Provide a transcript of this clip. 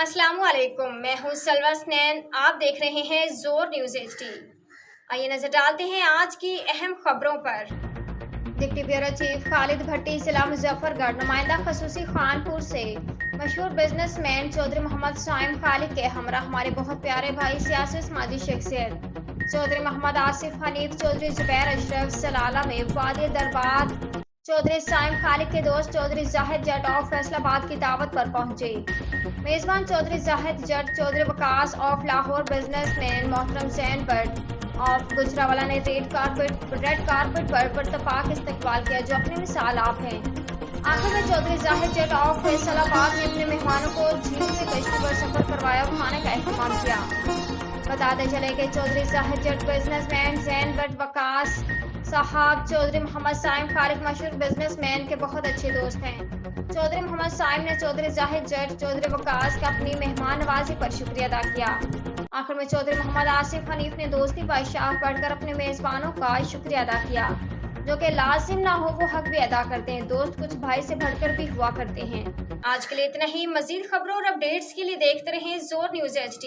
अस्सलामु अलैकुम, मैं हूँ सलवा स्नैन। आप देख रहे हैं जोर न्यूज़ HD। आइए नजर डालते हैं आज की अहम खबरों पर। डिप्टी ब्यूरो चीफ खालिद भट्टी, जिला मुजफ्फरगढ़। नुमाइंदा खसूसी खानपुर से मशहूर बिजनेसमैन चौधरी मोहम्मद साइम खालिद के हमरा हमारे बहुत प्यारे भाई, सियासी समाजी शख्सियत चौधरी मोहम्मद आसिफ हनीफ चौधरी, जुबैर अशरफ सलाला में वादी दरबार चौधरी साइम खालिद के दोस्त चौधरी जाहिद जट ऑफ फैसलाबाद की दावत पर पहुंचे। मेजबान चौधरी जाहिद जट, चौधरी वकास ऑफ लाहौर, बिजनेसमैन मोहतरम जैन भट्ट ऑफ गुजरावाला ने रेड कारपेट पर पुरतपाक इस्तकबाल किया, जो अपनी मिसाल आप हैं। आखिर में चौधरी जाहिद जट ऑफ फैसलाबाद ने अपने मेहमानों को झील से कश्ती पर सफर करवाया और खाने का एहतमाम किया। बताते चले कि चौधरी जाहिद जट बिजनेसमैन जैन भट्ट वकास साहब चौधरी मोहम्मद साइम खालिद मशहूर बिजनेसमैन के बहुत अच्छे दोस्त हैं। चौधरी मोहम्मद साइम ने चौधरी जाहिद जट चौधरी वकास का अपनी मेहमान नवाजी पर शुक्रिया अदा किया। आखिर में चौधरी मोहम्मद आसिफ हनीफ ने दोस्ती बादशाह पढ़कर अपने मेजबानों का शुक्रिया अदा किया, जो कि लाजिम ना हो वो हक भी अदा करते हैं। दोस्त कुछ भाई से बढ़कर भी हुआ करते हैं। आज के लिए इतना ही। मजीद खबरों और अपडेट्स के लिए देखते रहें जोर न्यूज़ HD।